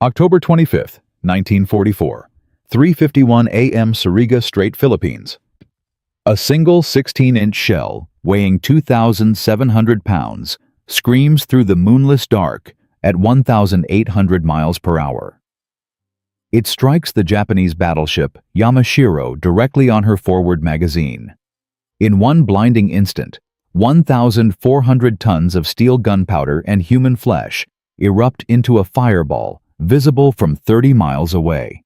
October 25th, 1944, 3:51 a.m. Surigao Strait, Philippines. A single 16-inch shell, weighing 2,700 pounds, screams through the moonless dark at 1,800 miles per hour. It strikes the Japanese battleship Yamashiro directly on her forward magazine. In one blinding instant, 1,400 tons of steel gunpowder and human flesh erupt into a fireball visible from 30 miles away.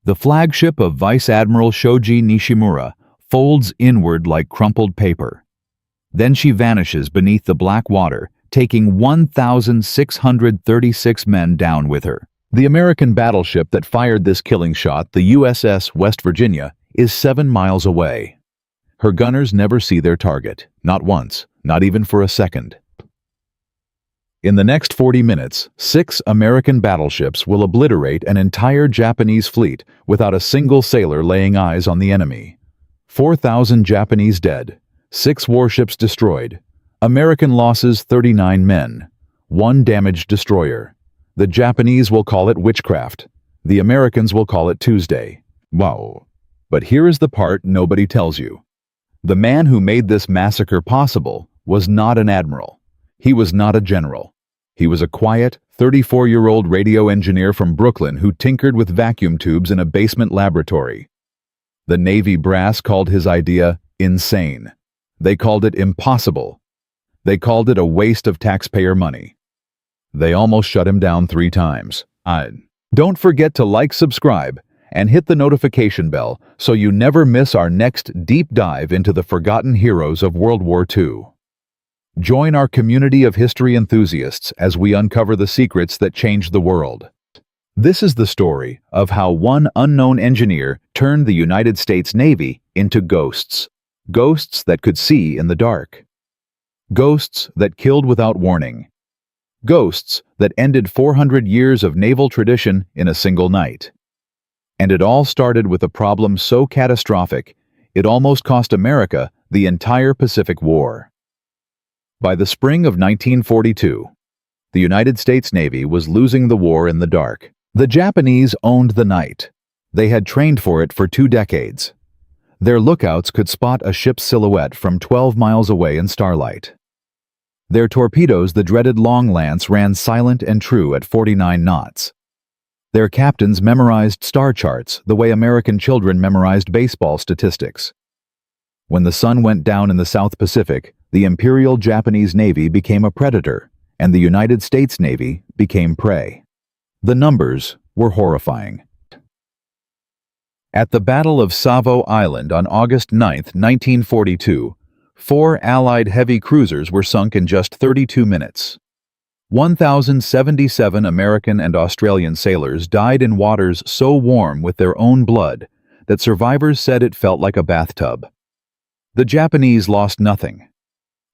The flagship of Vice Admiral Shoji Nishimura folds inward like crumpled paper. Then she vanishes beneath the black water, taking 1,636 men down with her. The American battleship that fired this killing shot, the USS West Virginia, is 7 miles away. Her gunners never see their target, not once, not even for a second. In the next 40 minutes, 6 American battleships will obliterate an entire Japanese fleet without a single sailor laying eyes on the enemy. 4,000 Japanese dead, 6 warships destroyed. American losses 39 men, 1 damaged destroyer. The Japanese will call it witchcraft. The Americans will call it Tuesday. Wow. But here is the part nobody tells you. The man who made this massacre possible was not an admiral. He was not a general. He was a quiet, 34-year-old radio engineer from Brooklyn who tinkered with vacuum tubes in a basement laboratory. The Navy brass called his idea insane. They called it impossible. They called it a waste of taxpayer money. They almost shut him down 3 times. Don't forget to like, subscribe, and hit the notification bell so you never miss our next deep dive into the forgotten heroes of World War II. Join our community of history enthusiasts as we uncover the secrets that changed the world. This is the story of how one unknown engineer turned the United States Navy into ghosts. Ghosts that could see in the dark. Ghosts that killed without warning. Ghosts that ended 400 years of naval tradition in a single night. And it all started with a problem so catastrophic, it almost cost America the entire Pacific War. By the spring of 1942, the United States Navy was losing the war in the dark. The Japanese owned the night. They had trained for it for 2 decades. Their lookouts could spot a ship's silhouette from 12 miles away in starlight. Their torpedoes, the dreaded Long Lance, ran silent and true at 49 knots. Their captains memorized star charts the way American children memorized baseball statistics. When the sun went down in the South Pacific, the Imperial Japanese Navy became a predator, and the United States Navy became prey. The numbers were horrifying. At the Battle of Surigao Island on August 9, 1942, 4 Allied heavy cruisers were sunk in just 32 minutes. 1,077 American and Australian sailors died in waters so warm with their own blood that survivors said it felt like a bathtub. The Japanese lost nothing.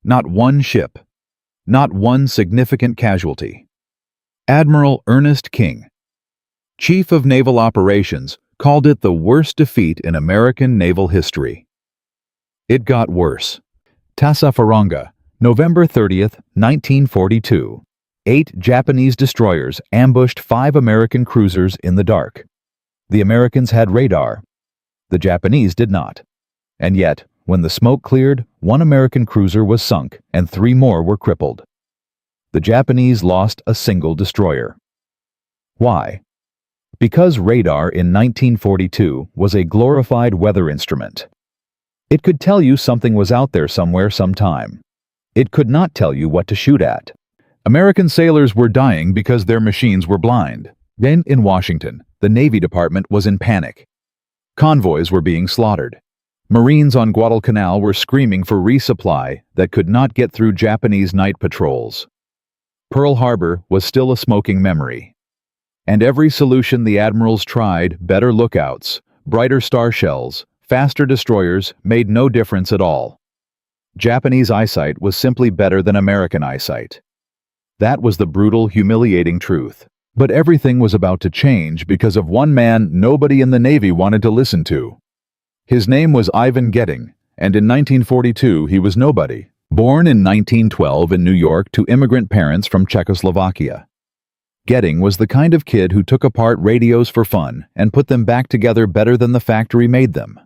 Not one ship. Not one significant casualty. Admiral Ernest King, Chief of Naval Operations, called it the worst defeat in American naval history. It got worse. Tasafaranga, November 30th, 1942. 8 Japanese destroyers ambushed 5 American cruisers in the dark. The Americans had radar. The Japanese did not. And yet, when the smoke cleared, 1 American cruiser was sunk and 3 more were crippled. The Japanese lost a single destroyer. Why? Because radar in 1942 was a glorified weather instrument. It could tell you something was out there somewhere sometime. It could not tell you what to shoot at. American sailors were dying because their machines were blind. Then, in Washington, the Navy Department was in panic. Convoys were being slaughtered. Marines on Guadalcanal were screaming for resupply that could not get through Japanese night patrols. Pearl Harbor was still a smoking memory. And every solution the admirals tried, better lookouts, brighter star shells, faster destroyers, made no difference at all. Japanese eyesight was simply better than American eyesight. That was the brutal, humiliating truth. But everything was about to change because of one man nobody in the Navy wanted to listen to. His name was Ivan Getting, and in 1942 he was nobody. Born in 1912 in New York to immigrant parents from Czechoslovakia. Getting was the kind of kid who took apart radios for fun and put them back together better than the factory made them.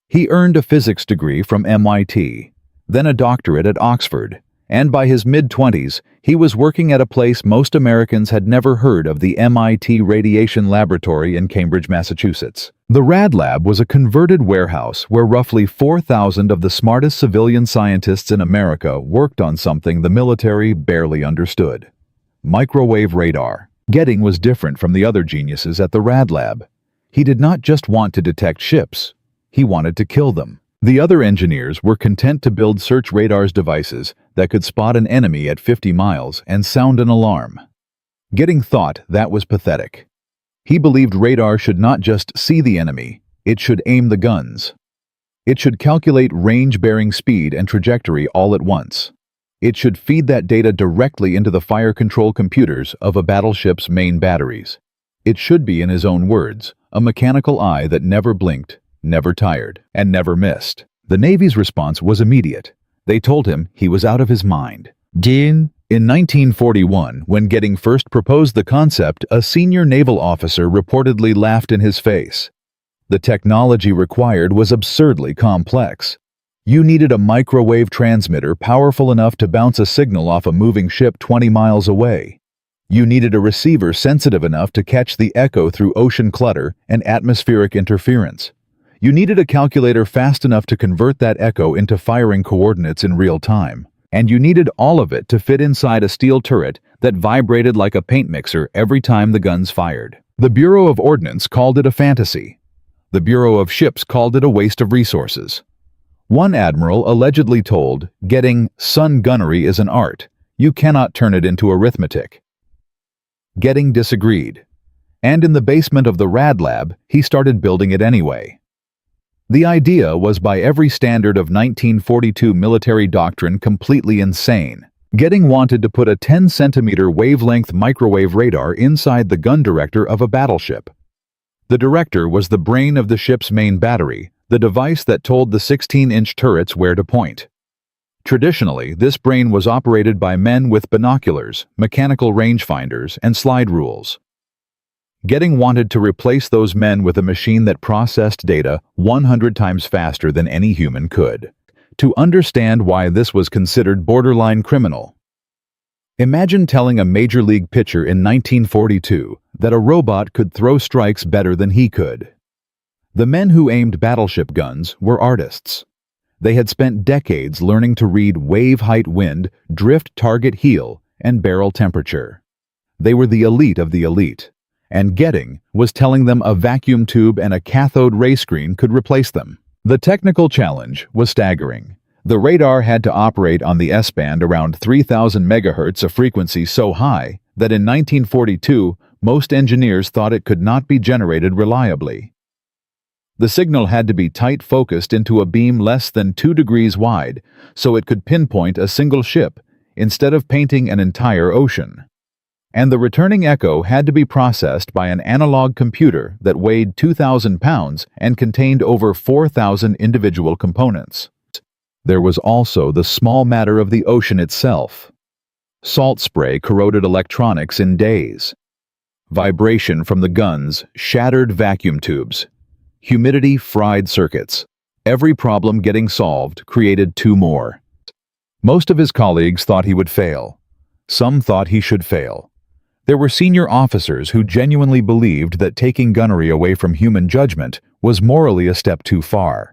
He earned a physics degree from MIT, then a doctorate at Oxford, and by his mid-20s, he was working at a place most Americans had never heard of, the MIT Radiation Laboratory in Cambridge, Massachusetts. The Rad Lab was a converted warehouse where roughly 4,000 of the smartest civilian scientists in America worked on something the military barely understood: microwave radar. Getting was different from the other geniuses at the Rad Lab. He did not just want to detect ships, he wanted to kill them. The other engineers were content to build search radars devices that could spot an enemy at 50 miles and sound an alarm. Getting thought that was pathetic. He believed radar should not just see the enemy, it should aim the guns. It should calculate range-bearing speed and trajectory all at once. It should feed that data directly into the fire control computers of a battleship's main batteries. It should be, in his own words, a mechanical eye that never blinked, never tired, and never missed. The Navy's response was immediate. They told him he was out of his mind. In 1941, when Getting first proposed the concept, a senior naval officer reportedly laughed in his face. The technology required was absurdly complex. You needed a microwave transmitter powerful enough to bounce a signal off a moving ship 20 miles away. You needed a receiver sensitive enough to catch the echo through ocean clutter and atmospheric interference. You needed a calculator fast enough to convert that echo into firing coordinates in real time. And you needed all of it to fit inside a steel turret that vibrated like a paint mixer every time the guns fired. The Bureau of Ordnance called it a fantasy. The Bureau of Ships called it a waste of resources. One admiral allegedly told Getting, "Sun gunnery is an art. You cannot turn it into arithmetic." Getting disagreed. And in the basement of the Rad Lab, he started building it anyway. The idea was, by every standard of 1942 military doctrine, completely insane. Getting wanted to put a 10-centimeter wavelength microwave radar inside the gun director of a battleship. The director was the brain of the ship's main battery, the device that told the 16-inch turrets where to point. Traditionally, this brain was operated by men with binoculars, mechanical rangefinders, and slide rules. Getting wanted to replace those men with a machine that processed data 100 times faster than any human could. To understand why this was considered borderline criminal, imagine telling a major league pitcher in 1942 that a robot could throw strikes better than he could. The men who aimed battleship guns were artists. They had spent decades learning to read wave height wind, drift target heel, and barrel temperature. They were the elite of the elite. And Getting was telling them a vacuum tube and a cathode ray screen could replace them. The technical challenge was staggering. The radar had to operate on the S-band around 3,000 megahertz, a frequency so high that in 1942 most engineers thought it could not be generated reliably. The signal had to be tight focused into a beam less than 2 degrees wide so it could pinpoint a single ship instead of painting an entire ocean. And the returning echo had to be processed by an analog computer that weighed 2,000 pounds and contained over 4,000 individual components. There was also the small matter of the ocean itself. Salt spray corroded electronics in days. Vibration from the guns shattered vacuum tubes. Humidity fried circuits. Every problem getting solved created 2 more. Most of his colleagues thought he would fail. Some thought he should fail. There were senior officers who genuinely believed that taking gunnery away from human judgment was morally a step too far.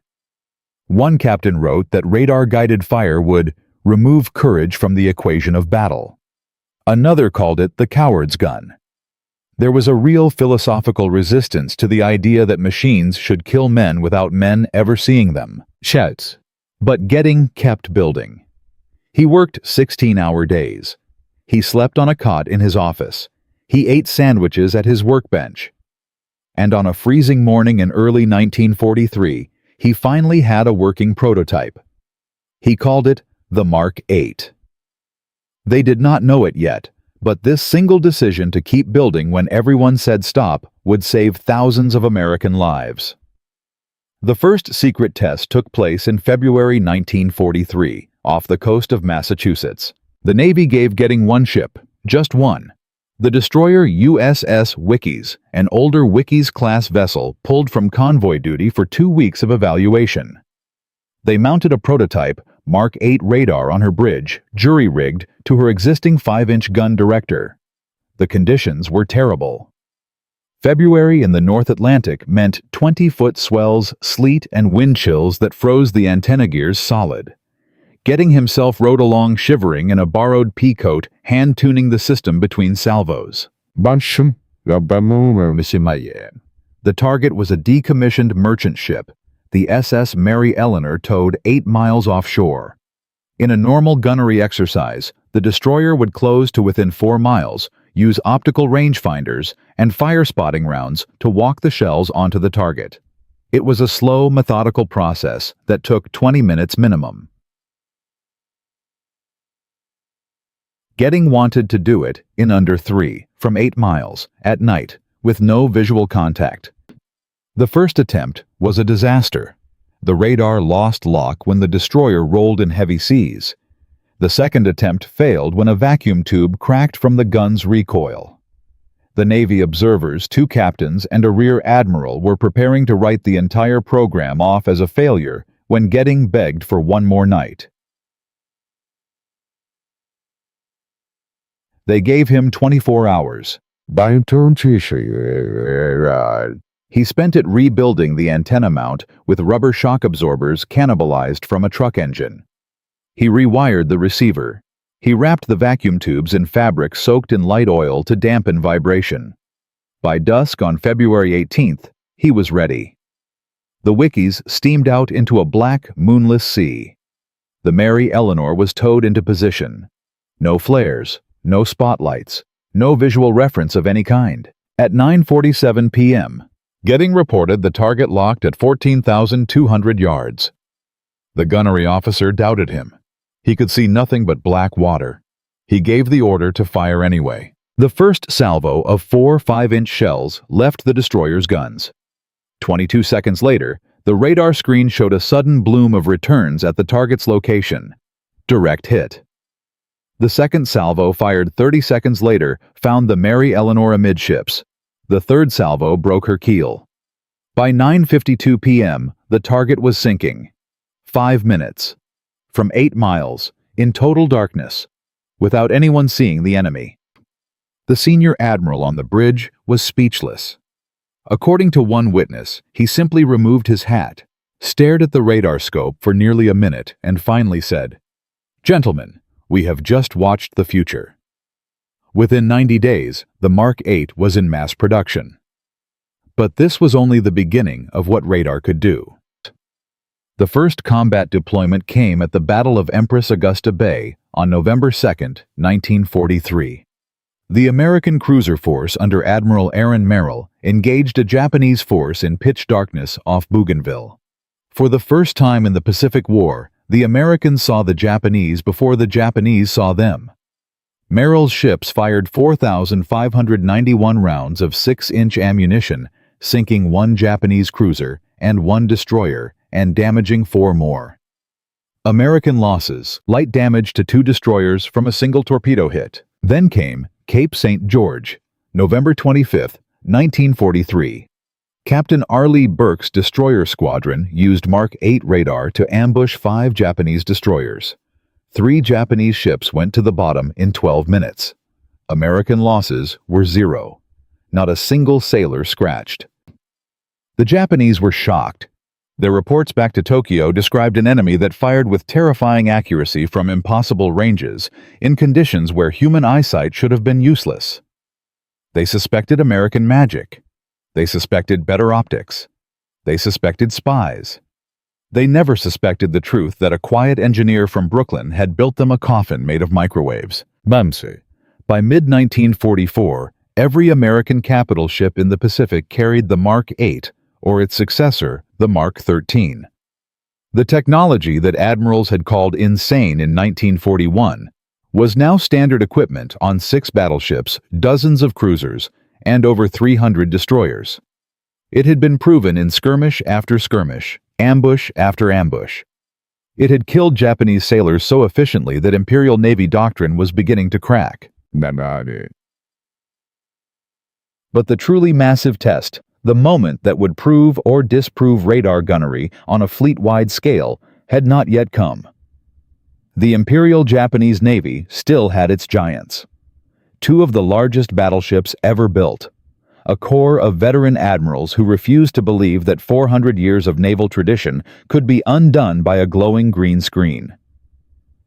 One captain wrote that radar-guided fire would remove courage from the equation of battle. Another called it the coward's gun. There was a real philosophical resistance to the idea that machines should kill men without men ever seeing them. Shouts. But Getting kept building. He worked 16-hour days. He slept on a cot in his office. He ate sandwiches at his workbench. And on a freezing morning in early 1943, he finally had a working prototype. He called it the Mark 8. They did not know it yet, but this single decision to keep building when everyone said stop would save thousands of American lives. The first secret test took place in February 1943, off the coast of Massachusetts. The Navy gave Getting one ship, just one. The destroyer USS Wikis, an older Wikis-class vessel, pulled from convoy duty for 2 weeks of evaluation. They mounted a prototype Mark 8 radar on her bridge, jury-rigged to her existing 5-inch gun director. The conditions were terrible. February in the North Atlantic meant 20-foot swells, sleet, and wind chills that froze the antenna gears solid. Getting himself rode along shivering in a borrowed pea coat, hand-tuning the system between salvos. The target was a decommissioned merchant ship. The SS Mary Eleanor towed 8 miles offshore. In a normal gunnery exercise, the destroyer would close to within 4 miles, use optical rangefinders and fire-spotting rounds to walk the shells onto the target. It was a slow, methodical process that took 20 minutes minimum. Getting wanted to do it in under 3, from 8 miles, at night, with no visual contact. The first attempt was a disaster. The radar lost lock when the destroyer rolled in heavy seas. The second attempt failed when a vacuum tube cracked from the gun's recoil. The Navy observers, 2 captains, and a rear admiral were preparing to write the entire program off as a failure when Getting begged for one more night. They gave him 24 hours. He spent it rebuilding the antenna mount with rubber shock absorbers cannibalized from a truck engine. He rewired the receiver. He wrapped the vacuum tubes in fabric soaked in light oil to dampen vibration. By dusk on February 18th, he was ready. The Wikis steamed out into a black, moonless sea. The Mary Eleanor was towed into position. No flares, no spotlights, no visual reference of any kind. At 9:47 p.m., Getting reported the target locked at 14,200 yards. The gunnery officer doubted him. He could see nothing but black water. He gave the order to fire anyway. The first salvo of 4 5-inch shells left the destroyer's guns. 22 seconds later, the radar screen showed a sudden bloom of returns at the target's location. Direct hit. The second salvo, fired 30 seconds later, found the Mary Eleanor amidships. The third salvo broke her keel. By 9:52 p.m., the target was sinking. 5 minutes. From 8 miles, in total darkness, without anyone seeing the enemy. The senior admiral on the bridge was speechless. According to one witness, he simply removed his hat, stared at the radar scope for nearly a minute, and finally said, "Gentlemen, we have just watched the future." Within 90 days, the Mark 8 was in mass production. But this was only the beginning of what radar could do. The first combat deployment came at the Battle of Empress Augusta Bay on November 2, 1943. The American cruiser force under Admiral Aaron Merrill engaged a Japanese force in pitch darkness off Bougainville. For the first time in the Pacific War, the Americans saw the Japanese before the Japanese saw them. Merrill's ships fired 4,591 rounds of 6-inch ammunition, sinking 1 Japanese cruiser and 1 destroyer, and damaging 4 more. American losses: light damage to 2 destroyers from a single torpedo hit. Then came Cape St. George, November 25, 1943. Captain Arleigh Burke's destroyer squadron used Mark 8 radar to ambush 5 Japanese destroyers. 3 Japanese ships went to the bottom in 12 minutes. American losses were 0. Not a single sailor scratched. The Japanese were shocked. Their reports back to Tokyo described an enemy that fired with terrifying accuracy from impossible ranges, in conditions where human eyesight should have been useless. They suspected American magic. They suspected better optics. They suspected spies. They never suspected the truth that a quiet engineer from Brooklyn had built them a coffin made of microwaves. By mid-1944, every American capital ship in the Pacific carried the Mark 8, or its successor, the Mark 13. The technology that admirals had called insane in 1941 was now standard equipment on 6 battleships, dozens of cruisers, and over 300 destroyers. It had been proven in skirmish after skirmish, ambush after ambush. It had killed Japanese sailors so efficiently that Imperial Navy doctrine was beginning to crack. But the truly massive test, the moment that would prove or disprove radar gunnery on a fleet-wide scale, had not yet come. The Imperial Japanese Navy still had its giants. Two of the largest battleships ever built. A corps of veteran admirals who refused to believe that 400 years of naval tradition could be undone by a glowing green screen.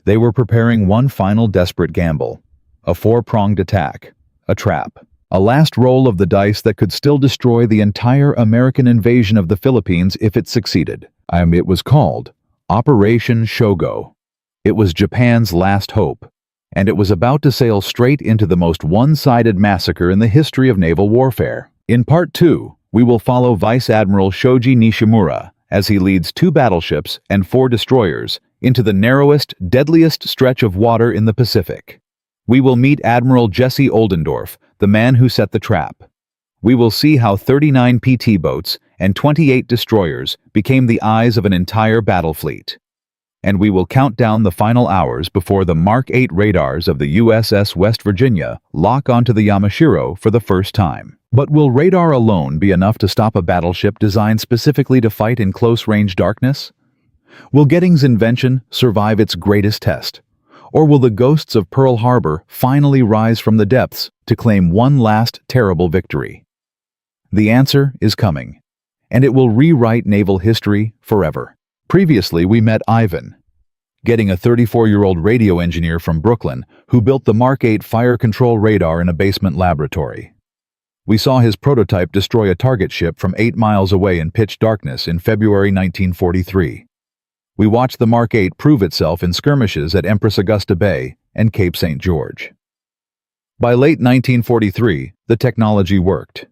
They were preparing one final desperate gamble, a four-pronged attack, a trap, a last roll of the dice that could still destroy the entire American invasion of the Philippines if it succeeded. It was called Operation Shogo. It was Japan's last hope, and it was about to sail straight into the most one-sided massacre in the history of naval warfare. In Part 2, we will follow Vice Admiral Shoji Nishimura as he leads 2 battleships and 4 destroyers into the narrowest, deadliest stretch of water in the Pacific. We will meet Admiral Jesse Oldendorf, the man who set the trap. We will see how 39 PT boats and 28 destroyers became the eyes of an entire battle fleet. And we will count down the final hours before the Mark 8 radars of the USS West Virginia lock onto the Yamashiro for the first time. But will radar alone be enough to stop a battleship designed specifically to fight in close-range darkness? Will Getting's invention survive its greatest test? Or will the ghosts of Pearl Harbor finally rise from the depths to claim one last terrible victory? The answer is coming, and it will rewrite naval history forever. Previously, we met Ivan, Getting, a 34-year-old radio engineer from Brooklyn who built the Mark 8 fire control radar in a basement laboratory. We saw his prototype destroy a target ship from 8 miles away in pitch darkness in February 1943. We watched the Mark 8 prove itself in skirmishes at Empress Augusta Bay and Cape St. George. By late 1943, the technology worked.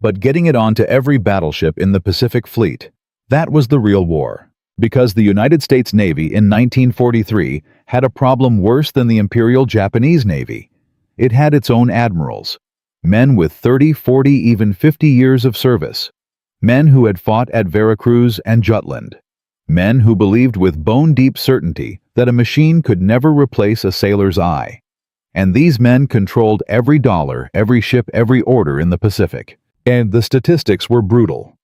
But getting it onto every battleship in the Pacific Fleet, that was the real war. Because the United States Navy in 1943 had a problem worse than the Imperial Japanese Navy. It had its own admirals, men with 30, 40, even 50 years of service, men who had fought at Veracruz and Jutland, men who believed with bone-deep certainty that a machine could never replace a sailor's eye. And these men controlled every dollar, every ship, every order in the Pacific. And the statistics were brutal.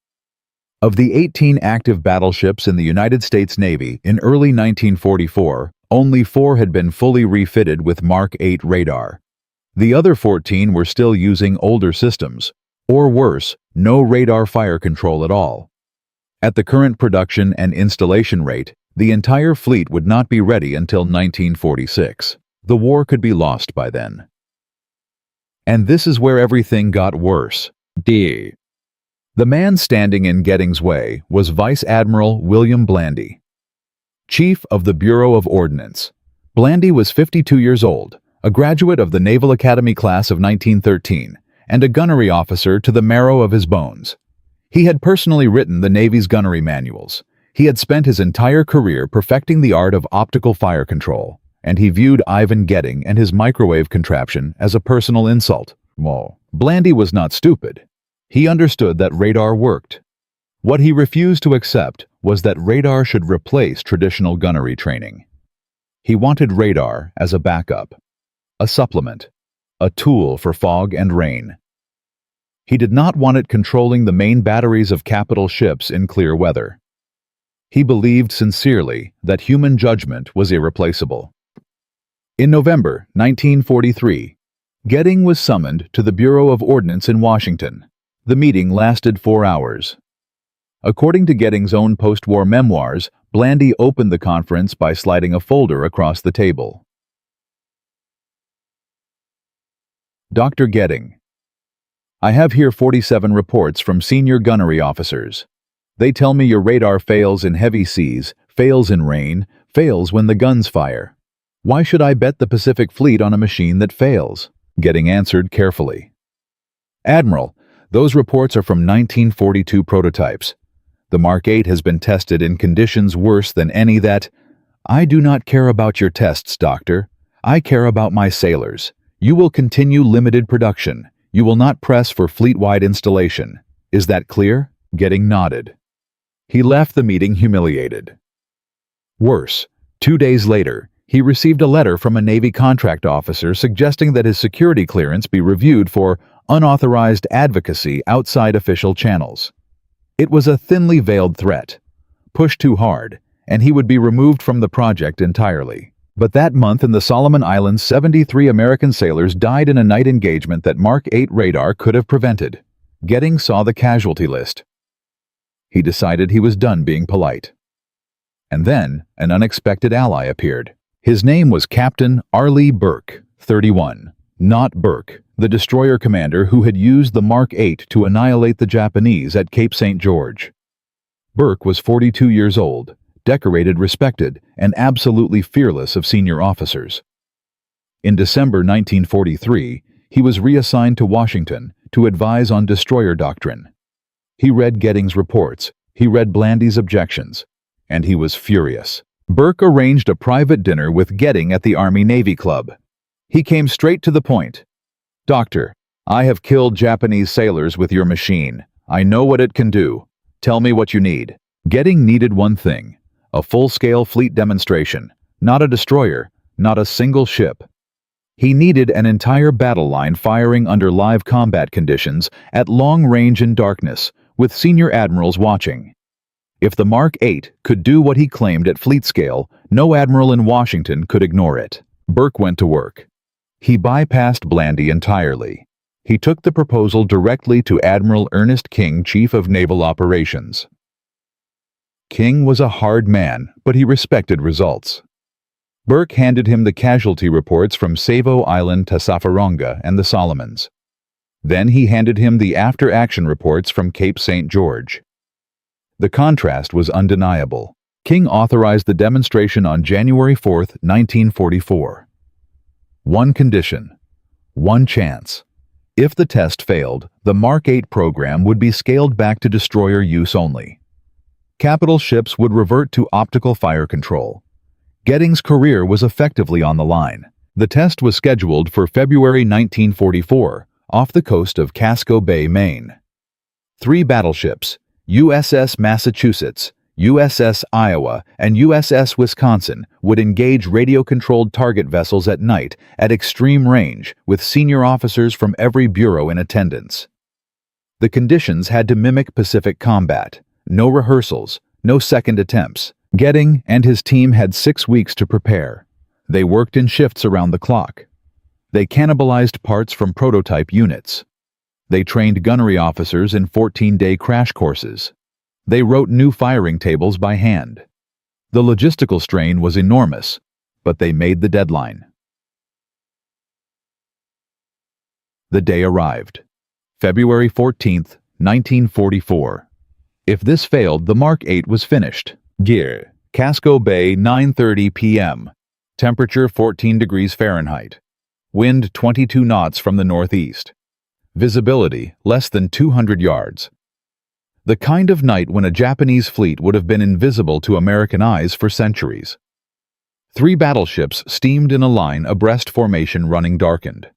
Of the 18 active battleships in the United States Navy in early 1944, only 4 had been fully refitted with Mark 8 radar. The other 14 were still using older systems, or worse, no radar fire control at all. At the current production and installation rate, the entire fleet would not be ready until 1946. The war could be lost by then. And this is where everything got worse. The man standing in Getting's way was Vice Admiral William Blandy, Chief of the Bureau of Ordnance. Blandy was 52 years old, a graduate of the Naval Academy class of 1913, and a gunnery officer to the marrow of his bones. He had personally written the Navy's gunnery manuals. He had spent his entire career perfecting the art of optical fire control, and he viewed Ivan Getting and his microwave contraption as a personal insult. Blandy was not stupid. He understood that radar worked. What he refused to accept was that radar should replace traditional gunnery training. He wanted radar as a backup, a supplement, a tool for fog and rain. He did not want it controlling the main batteries of capital ships in clear weather. He believed sincerely that human judgment was irreplaceable. In November 1943, Getting was summoned to the Bureau of Ordnance in Washington. The meeting lasted 4 hours. According to Getting's own post-war memoirs, Blandy opened the conference by sliding a folder across the table. Dr. Getting, I have here 47 reports from senior gunnery officers. They tell me your radar fails in heavy seas, fails in rain, fails when the guns fire. Why should I bet the Pacific Fleet on a machine that fails? Getting answered carefully. Admiral, those reports are from 1942 prototypes. The Mark 8 has been tested in conditions worse than any that... I do not care about your tests, Doctor. I care about my sailors. You will continue limited production. You will not press for fleet-wide installation. Is that clear? Getting nodded. He left the meeting humiliated. Worse, 2 days later, he received a letter from a Navy contract officer suggesting that his security clearance be reviewed for unauthorized advocacy outside official channels. It was a thinly veiled threat. Push too hard, and he would be removed from the project entirely. But that month in the Solomon Islands, 73 American sailors died in a night engagement that Mark 8 radar could have prevented. Giddings saw the casualty list. He decided he was done being polite. And then, an unexpected ally appeared. His name was Captain Arleigh Burke, 31. Not Burke, the destroyer commander who had used the Mark 8 to annihilate the Japanese at Cape St. George. Burke was 42 years old, decorated, respected, and absolutely fearless of senior officers. In December 1943, he was reassigned to Washington to advise on destroyer doctrine. He read Giddings' reports, he read Blandy's objections, and he was furious. Burke arranged a private dinner with Giddings at the Army-Navy Club. He came straight to the point. "Doctor, I have killed Japanese sailors with your machine. I know what it can do. Tell me what you need." Giddings needed one thing: a full-scale fleet demonstration, not a destroyer, not a single ship. He needed an entire battle line firing under live combat conditions at long range in darkness, with senior admirals watching. If the Mark 8 could do what he claimed at fleet scale, no admiral in Washington could ignore it. Burke went to work. He bypassed Blandy entirely. He took the proposal directly to Admiral Ernest King, Chief of Naval Operations. King was a hard man, but he respected results. Burke handed him the casualty reports from Savo Island to Safaronga and the Solomons. Then he handed him the after-action reports from Cape St. George. The contrast was undeniable. King authorized the demonstration on January 4, 1944. One condition, one chance. If the test failed, the Mark 8 program would be scaled back to destroyer use only. Capital ships would revert to optical fire control. Giddings' career was effectively on the line. The test was scheduled for February 1944, off the coast of Casco Bay, Maine. 3 battleships, USS Massachusetts, USS Iowa, and USS Wisconsin, would engage radio-controlled target vessels at night at extreme range, with senior officers from every bureau in attendance. The conditions had to mimic Pacific combat. No rehearsals, no second attempts. Giddings and his team had 6 weeks to prepare. They worked in shifts around the clock. They cannibalized parts from prototype units. They trained gunnery officers in 14-day crash courses. They wrote new firing tables by hand. The logistical strain was enormous, but they made the deadline. The day arrived. February 14, 1944. If this failed, the Mark 8 was finished. Gear: Casco Bay, 9:30 p.m. Temperature 14 degrees Fahrenheit. Wind 22 knots from the northeast. Visibility less than 200 yards. The kind of night when a Japanese fleet would have been invisible to American eyes for centuries. 3 battleships steamed in a line abreast formation running darkened.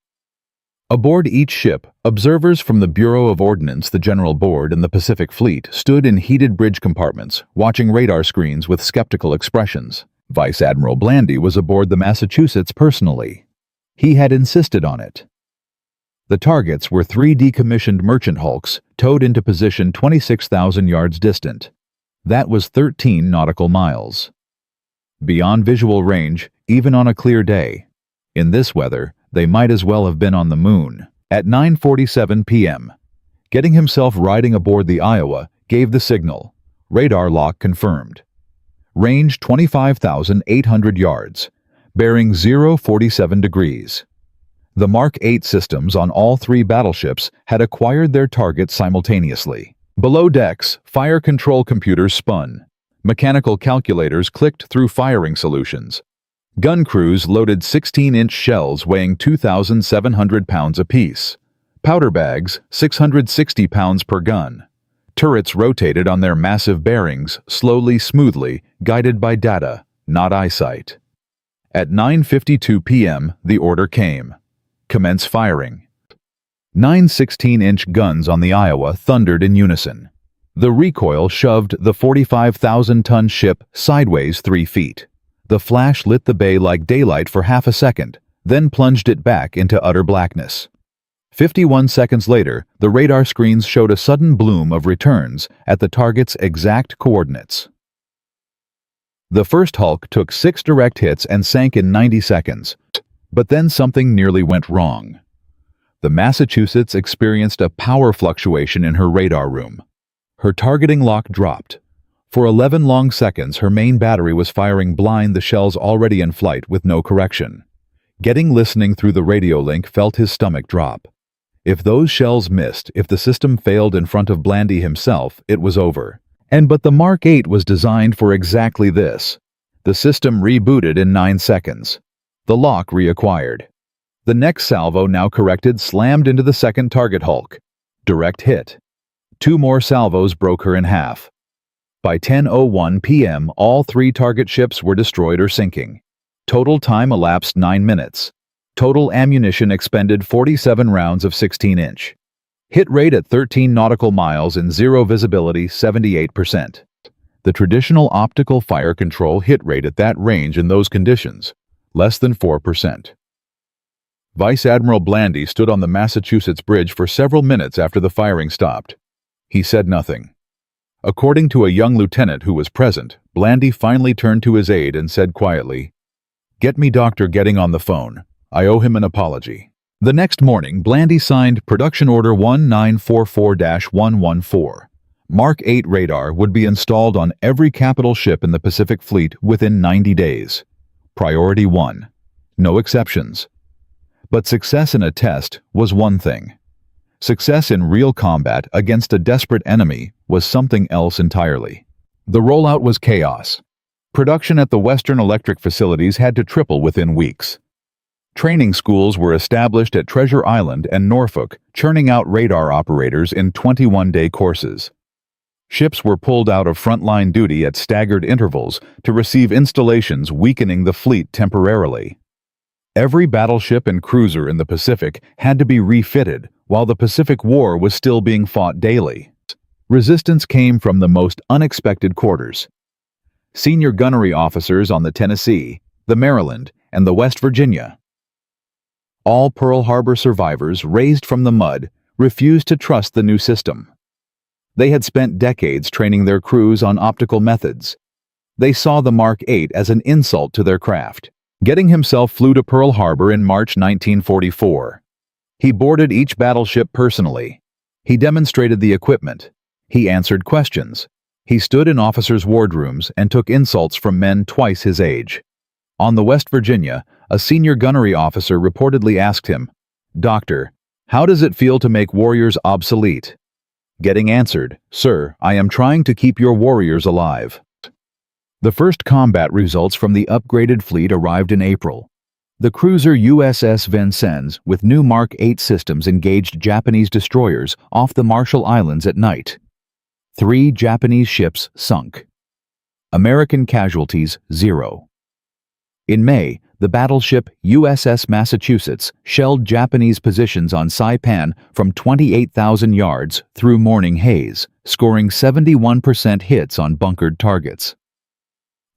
Aboard each ship, observers from the Bureau of Ordnance, the General Board, and the Pacific Fleet stood in heated bridge compartments, watching radar screens with skeptical expressions. Vice Admiral Blandy was aboard the Massachusetts personally. He had insisted on it. The targets were 3 decommissioned merchant hulks towed into position 26,000 yards distant. That was 13 nautical miles. Beyond visual range, even on a clear day. In this weather, they might as well have been on the moon. At 9:47 p.m., Giddings himself riding aboard the Iowa gave the signal. Radar lock confirmed. Range 25,800 yards. Bearing 047 degrees. The Mark 8 systems on all 3 battleships had acquired their targets simultaneously. Below decks, fire control computers spun. Mechanical calculators clicked through firing solutions. Gun crews loaded 16-inch shells weighing 2,700 pounds apiece. Powder bags, 660 pounds per gun. Turrets rotated on their massive bearings, slowly, smoothly, guided by data, not eyesight. At 9:52 p.m., the order came. Commence firing. 9 16-inch guns on the Iowa thundered in unison. The recoil shoved the 45,000-ton ship sideways 3 feet. The flash lit the bay like daylight for half a second, then plunged it back into utter blackness. 51 seconds later, the radar screens showed a sudden bloom of returns at the target's exact coordinates. The first Hulk took 6 direct hits and sank in 90 seconds. But then something nearly went wrong. The Massachusetts experienced a power fluctuation in her radar room. Her targeting lock dropped. For 11 long seconds, her main battery was firing blind the shells already in flight with no correction. Getting listening through the radio link felt his stomach drop. If those shells missed, if the system failed in front of Blandy himself, it was over. But the Mark 8 was designed for exactly this. The system rebooted in 9 seconds. The lock reacquired. The next salvo, now corrected, slammed into the second target Hulk. Direct hit. 2 more salvos broke her in half. By 10:01 p.m., all 3 target ships were destroyed or sinking. Total time elapsed 9 minutes. Total ammunition expended 47 rounds of 16-inch. Hit rate at 13 nautical miles in zero visibility, 78%. The traditional optical fire control hit rate at that range in those conditions, less than 4%. Vice Admiral Blandy stood on the Massachusetts bridge for several minutes after the firing stopped. He said nothing. According to a young lieutenant who was present, Blandy finally turned to his aide and said quietly, "Get me Dr. Getting on the phone. I owe him an apology." The next morning, Blandy signed Production Order 1944-114. Mark 8 radar would be installed on every capital ship in the Pacific Fleet within 90 days. Priority 1. No exceptions. But success in a test was one thing. Success in real combat against a desperate enemy was something else entirely. The rollout was chaos. Production at the Western Electric facilities had to triple within weeks. Training schools were established at Treasure Island and Norfolk, churning out radar operators in 21-day courses. Ships were pulled out of frontline duty at staggered intervals to receive installations, weakening the fleet temporarily. Every battleship and cruiser in the Pacific had to be refitted while the Pacific War was still being fought daily. Resistance came from the most unexpected quarters. Senior gunnery officers on the Tennessee, the Maryland, and the West Virginia. All Pearl Harbor survivors, raised from the mud, refused to trust the new system. They had spent decades training their crews on optical methods. They saw the Mark 8 as an insult to their craft. Getting himself flew to Pearl Harbor in March 1944. He boarded each battleship personally. He demonstrated the equipment. He answered questions. He stood in officers' wardrooms and took insults from men twice his age. On the West Virginia, a senior gunnery officer reportedly asked him, "Doctor, how does it feel to make warriors obsolete?" Getting answered, "Sir, I am trying to keep your warriors alive." The first combat results from the upgraded fleet arrived in April. The cruiser USS Vincennes with new Mark 8 systems engaged Japanese destroyers off the Marshall Islands at night. 3 Japanese ships sunk. American casualties 0. In May, the battleship USS Massachusetts shelled Japanese positions on Saipan from 28,000 yards through morning haze, scoring 71% hits on bunkered targets.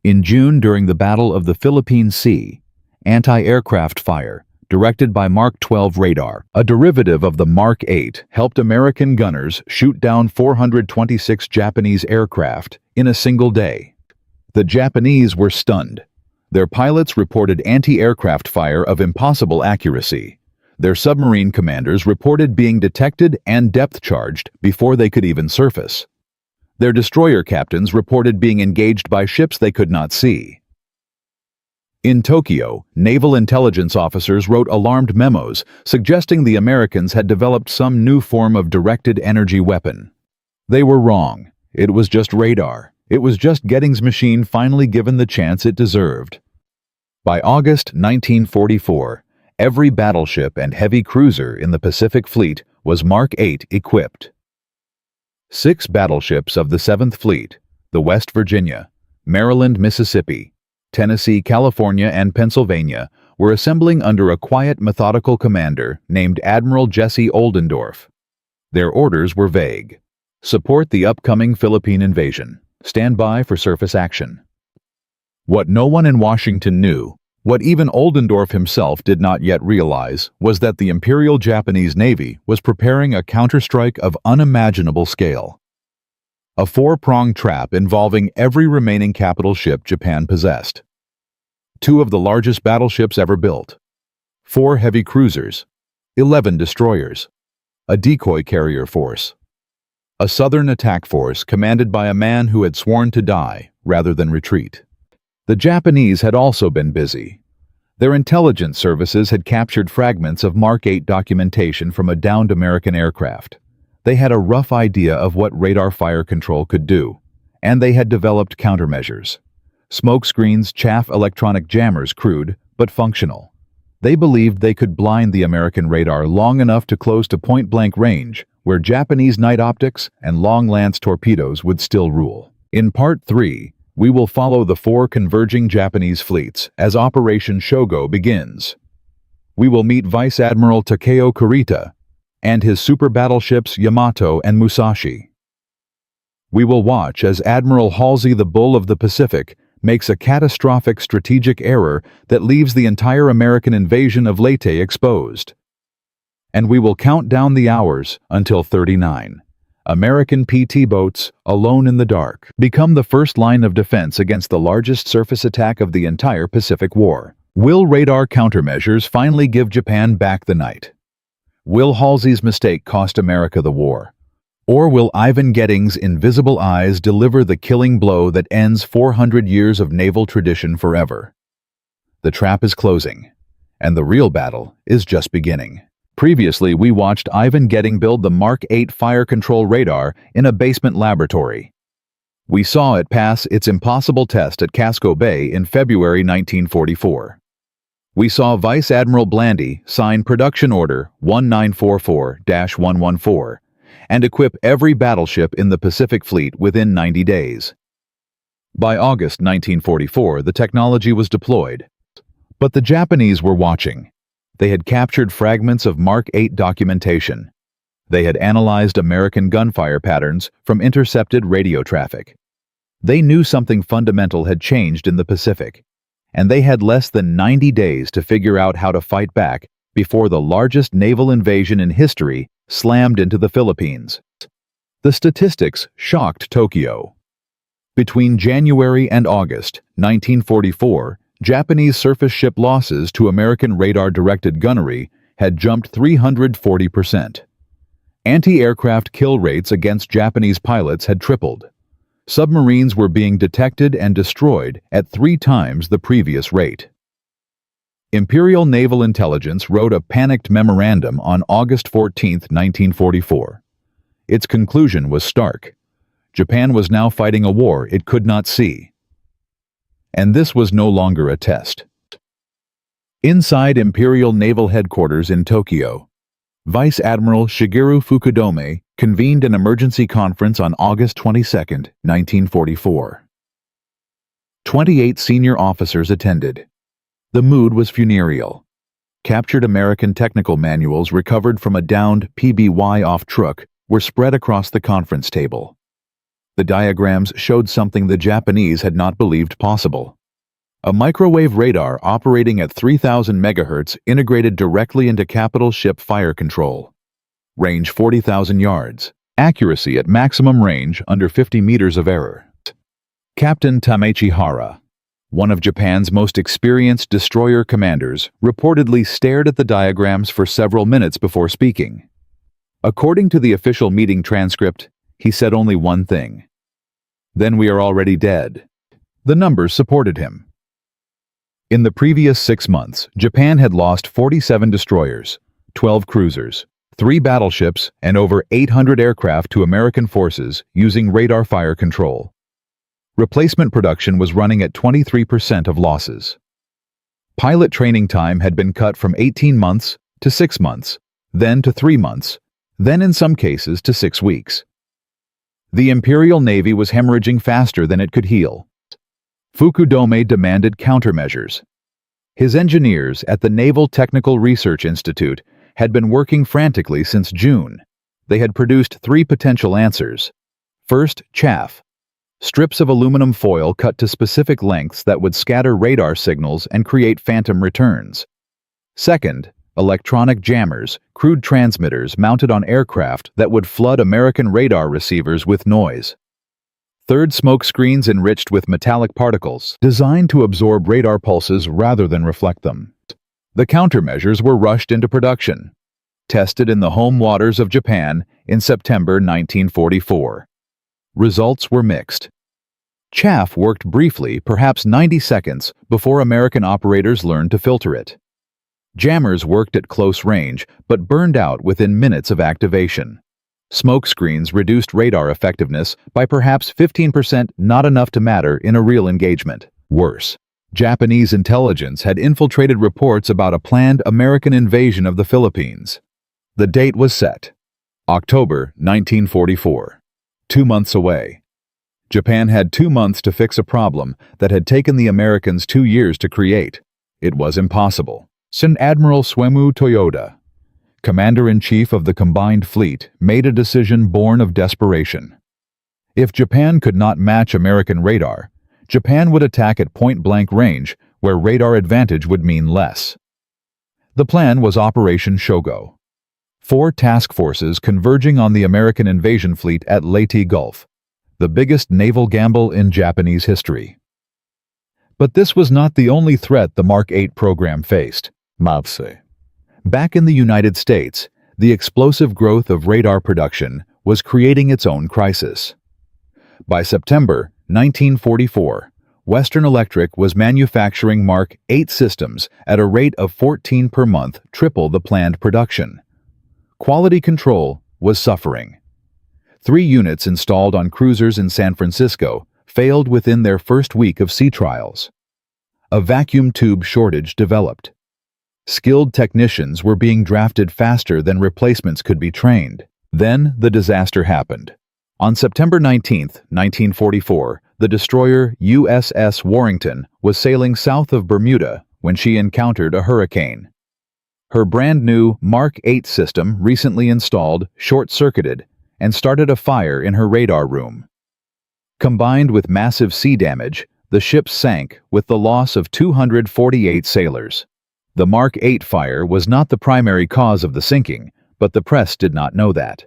In June, during the Battle of the Philippine Sea, anti-aircraft fire, directed by Mark 12 radar, a derivative of the Mark 8, helped American gunners shoot down 426 Japanese aircraft in a single day. The Japanese were stunned. Their pilots reported anti-aircraft fire of impossible accuracy. Their submarine commanders reported being detected and depth-charged before they could even surface. Their destroyer captains reported being engaged by ships they could not see. In Tokyo, naval intelligence officers wrote alarmed memos suggesting the Americans had developed some new form of directed energy weapon. They were wrong. It was just radar. It was just Getting's machine finally given the chance it deserved. By August 1944, every battleship and heavy cruiser in the Pacific Fleet was Mark 8 equipped. 6 battleships of the 7th Fleet, the West Virginia, Maryland, Mississippi, Tennessee, California, and Pennsylvania, were assembling under a quiet, methodical commander named Admiral Jesse Oldendorf. Their orders were vague. Support the upcoming Philippine invasion. Stand by for surface action. What no one in Washington knew What even Oldendorf himself did not yet realize was that the Imperial Japanese Navy was preparing a counterstrike of unimaginable scale. A four-pronged trap involving every remaining capital ship Japan possessed. 2 of the largest battleships ever built. 4 heavy cruisers. 11 destroyers. A decoy carrier force. A southern attack force commanded by a man who had sworn to die rather than retreat. The Japanese had also been busy. Their intelligence services had captured fragments of Mark 8 documentation from a downed American aircraft. They had a rough idea of what radar fire control could do, and they had developed countermeasures. Smoke screens, chaff electronic jammers, crude but functional. They believed they could blind the American radar long enough to close to point-blank range, where Japanese night optics and long-lance torpedoes would still rule. In Part 3, we will follow the 4 converging Japanese fleets as Operation Shogo begins. We will meet Vice Admiral Takeo Kurita and his super battleships Yamato and Musashi. We will watch as Admiral Halsey, the Bull of the Pacific, makes a catastrophic strategic error that leaves the entire American invasion of Leyte exposed. And we will count down the hours until 39. American PT boats, alone in the dark, become the first line of defense against the largest surface attack of the entire Pacific War. Will radar countermeasures finally give Japan back the night? Will Halsey's mistake cost America the war? Or will Ivan Getting's invisible eyes deliver the killing blow that ends 400 years of naval tradition forever? The trap is closing, and the real battle is just beginning. Previously, we watched Ivan Getting build the Mark 8 fire control radar in a basement laboratory. We saw it pass its impossible test at Casco Bay in February 1944. We saw Vice Admiral Blandy sign Production Order 1944-114 and equip every battleship in the Pacific Fleet within 90 days. By August 1944, the technology was deployed. But the Japanese were watching. They had captured fragments of Mark 8 documentation. They had analyzed American gunfire patterns from intercepted radio traffic. They knew something fundamental had changed in the Pacific, and they had less than 90 days to figure out how to fight back before the largest naval invasion in history slammed into the Philippines. The statistics shocked Tokyo. Between January and August 1944, Japanese surface ship losses to American radar-directed gunnery had jumped 340%. Anti-aircraft kill rates against Japanese pilots had tripled. Submarines were being detected and destroyed at 3 times the previous rate. Imperial Naval Intelligence wrote a panicked memorandum on August 14, 1944. Its conclusion was stark. Japan was now fighting a war it could not see. And this was no longer a test. Inside Imperial Naval Headquarters in Tokyo, Vice Admiral Shigeru Fukudome convened an emergency conference on August 22, 1944. 28 senior officers attended. The mood was funereal. Captured American technical manuals recovered from a downed PBY-off truck were spread across the conference table. The diagrams showed something the Japanese had not believed possible. A microwave radar operating at 3,000 MHz integrated directly into capital ship fire control. Range 40,000 yards. Accuracy at maximum range under 50 meters of error. Captain Tamechi Hara, one of Japan's most experienced destroyer commanders, reportedly stared at the diagrams for several minutes before speaking. According to the official meeting transcript, he said only one thing. "Then we are already dead." The numbers supported him. In the previous 6 months, Japan had lost 47 destroyers, 12 cruisers, 3 battleships, and over 800 aircraft to American forces using radar fire control. Replacement production was running at 23% of losses. Pilot training time had been cut from 18 months to 6 months, then to 3 months, then in some cases to 6 weeks. The Imperial Navy was hemorrhaging faster than it could heal. Fukudome demanded countermeasures. His engineers at the Naval Technical Research Institute had been working frantically since June. They had produced 3 potential answers. First, chaff. strips of aluminum foil cut to specific lengths that would scatter radar signals and create phantom returns. Second, electronic jammers, crude transmitters mounted on aircraft that would flood American radar receivers with noise. Third, smoke screens enriched with metallic particles, designed to absorb radar pulses rather than reflect them. The countermeasures were rushed into production, tested in the home waters of Japan in September 1944. Results were mixed. Chaff worked briefly, perhaps 90 seconds, before American operators learned to filter it. Jammers worked at close range, but burned out within minutes of activation. Smoke screens reduced radar effectiveness by perhaps 15%, not enough to matter in a real engagement. Worse, Japanese intelligence had infiltrated reports about a planned American invasion of the Philippines. The date was set, October 1944. 2 months away. Japan had 2 months to fix a problem that had taken the Americans 2 years to create. It was impossible. Admiral Suemu Toyoda, Commander-in-Chief of the Combined Fleet, made a decision born of desperation. If Japan could not match American radar, Japan would attack at point-blank range, where radar advantage would mean less. The plan was Operation Shogo. 4 task forces converging on the American invasion fleet at Leyte Gulf, the biggest naval gamble in Japanese history. But this was not the only threat the Mark 8 program faced. Back in the United States, the explosive growth of radar production was creating its own crisis. By September 1944, Western Electric was manufacturing Mark 8 systems at a rate of 14 per month, triple the planned production. Quality control was suffering. 3 units installed on cruisers in San Francisco failed within their first week of sea trials. A vacuum tube shortage developed. Skilled technicians were being drafted faster than replacements could be trained. Then the disaster happened. On September 19, 1944, the destroyer USS Warrington was sailing south of Bermuda when she encountered a hurricane. Her brand-new Mark 8 system, recently installed, short-circuited and started a fire in her radar room. Combined with massive sea damage, the ship sank with the loss of 248 sailors. The Mark 8 fire was not the primary cause of the sinking, but the press did not know that.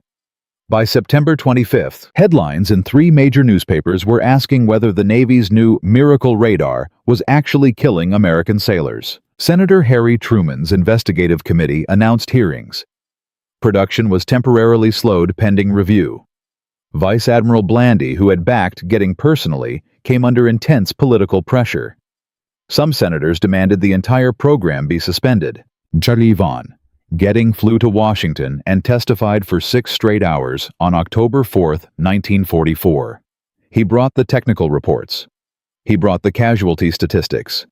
By September 25th, headlines in 3 major newspapers were asking whether the Navy's new Miracle radar was actually killing American sailors. Senator Harry Truman's investigative committee announced hearings. Production was temporarily slowed pending review. Vice Admiral Blandy, who had backed getting personally, came under intense political pressure. Some senators demanded the entire program be suspended. Charlie Vaughan, Getting flew to Washington and testified for 6 straight hours on October 4, 1944. He brought the technical reports. He brought the casualty statistics.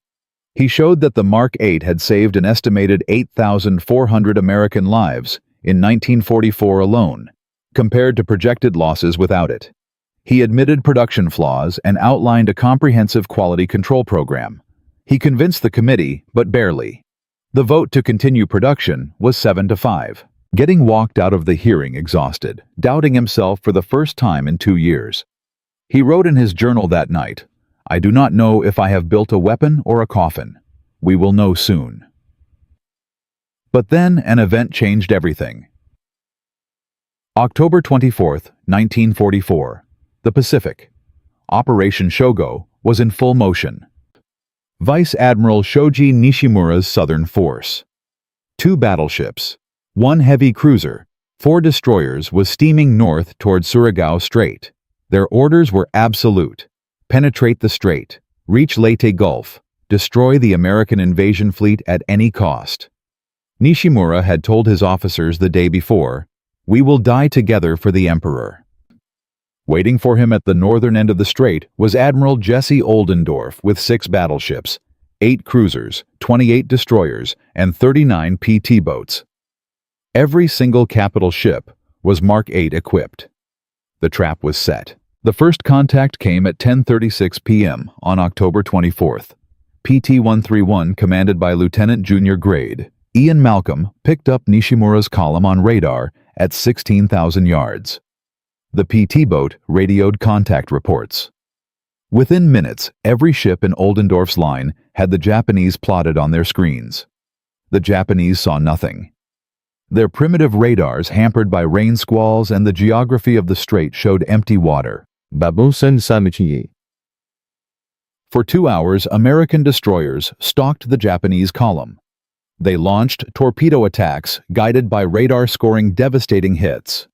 He showed that the Mark 8 had saved an estimated 8,400 American lives in 1944 alone, compared to projected losses without it. He admitted production flaws and outlined a comprehensive quality control program. He convinced the committee, but barely. The vote to continue production was 7-5. Getting walked out of the hearing exhausted, doubting himself for the first time in 2 years. He wrote in his journal that night, "I do not know if I have built a weapon or a coffin. We will know soon." But then an event changed everything. October 24, 1944. The Pacific. Operation Shogo was in full motion. Vice Admiral Shoji Nishimura's Southern Force. 2 battleships, 1 heavy cruiser, 4 destroyers was steaming north toward Surigao Strait. Their orders were absolute. Penetrate the strait, reach Leyte Gulf, destroy the American invasion fleet at any cost. Nishimura had told his officers the day before, "We will die together for the Emperor." Waiting for him at the northern end of the strait was Admiral Jesse Oldendorf with 6 battleships, 8 cruisers, 28 destroyers, and 39 PT boats. Every single capital ship was Mark 8 equipped. The trap was set. The first contact came at 10:36 p.m. on October 24th. PT-131, commanded by Lieutenant Junior Grade Ian Malcolm, picked up Nishimura's column on radar at 16,000 yards. The PT boat radioed contact reports. Within minutes, every ship in Oldendorf's line had the Japanese plotted on their screens. The Japanese saw nothing. Their primitive radars, hampered by rain squalls and the geography of the strait, showed empty water. For 2 hours, American destroyers stalked the Japanese column. They launched torpedo attacks, guided by radar, scoring devastating hits.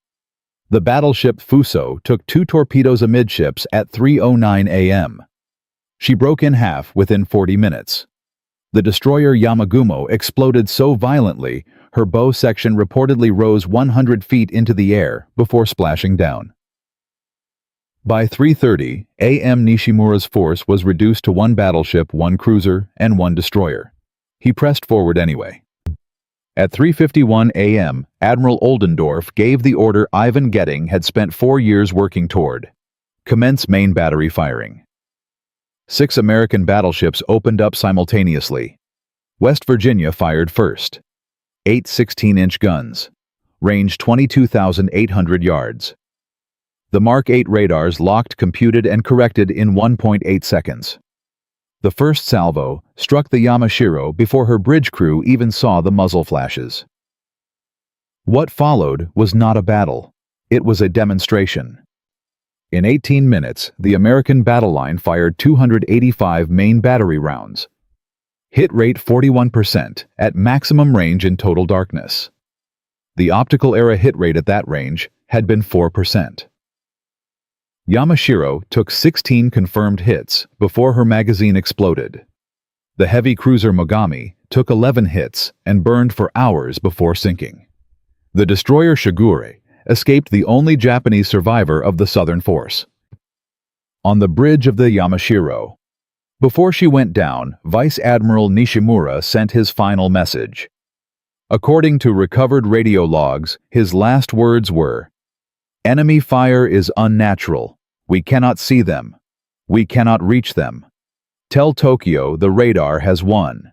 The battleship Fuso took 2 torpedoes amidships at 3:09 a.m. She broke in half within 40 minutes. The destroyer Yamagumo exploded so violently, her bow section reportedly rose 100 feet into the air before splashing down. By 3:30 a.m. Nishimura's force was reduced to 1 battleship, 1 cruiser, and 1 destroyer. He pressed forward anyway. At 3:51 a.m., Admiral Oldendorf gave the order Ivan Getting had spent 4 years working toward: commence main battery firing. 6 American battleships opened up simultaneously. West Virginia fired first. 8 16-inch guns. Range 22,800 yards. The Mark 8 radars locked, computed, and corrected in 1.8 seconds. The first salvo struck the Yamashiro before her bridge crew even saw the muzzle flashes. What followed was not a battle. It was a demonstration. In 18 minutes, the American battle line fired 285 main battery rounds. Hit rate 41% at maximum range in total darkness. The optical era hit rate at that range had been 4%. Yamashiro took 16 confirmed hits before her magazine exploded. The heavy cruiser Mogami took 11 hits and burned for hours before sinking. The destroyer Shigure escaped, the only Japanese survivor of the Southern force. On the bridge of the Yamashiro, before she went down, Vice Admiral Nishimura sent his final message. According to recovered radio logs, his last words were, "Enemy fire is unnatural. We cannot see them. We cannot reach them. Tell Tokyo the radar has won."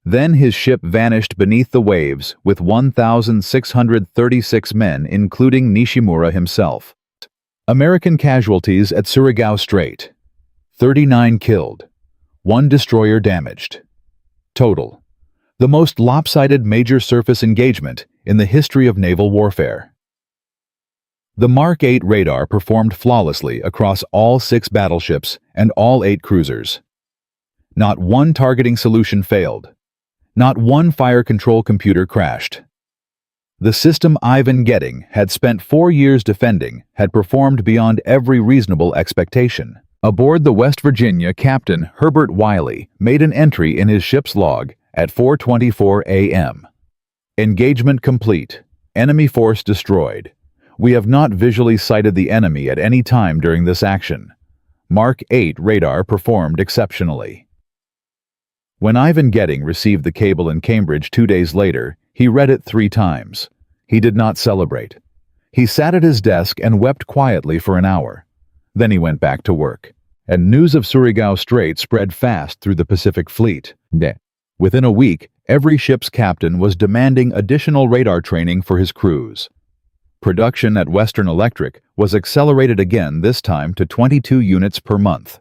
Then his ship vanished beneath the waves with 1,636 men, including Nishimura himself. American casualties at Surigao Strait: 39 killed, 1 destroyer damaged. Total: the most lopsided major surface engagement in the history of naval warfare. The Mark 8 radar performed flawlessly across all 6 battleships and all 8 cruisers. Not one targeting solution failed. Not one fire control computer crashed. The system Ivan Getting had spent 4 years defending had performed beyond every reasonable expectation. Aboard the West Virginia, Captain Herbert Wiley made an entry in his ship's log at 4:24 a.m. Engagement complete. Enemy force destroyed. We have not visually sighted the enemy at any time during this action. Mark 8 radar performed exceptionally. When Ivan Getting received the cable in Cambridge 2 days later, he read it 3 times. He did not celebrate. He sat at his desk and wept quietly for an hour. Then he went back to work. And news of Surigao Strait spread fast through the Pacific Fleet. Within a week, every ship's captain was demanding additional radar training for his crews. Production at Western Electric was accelerated again, this time to 22 units per month.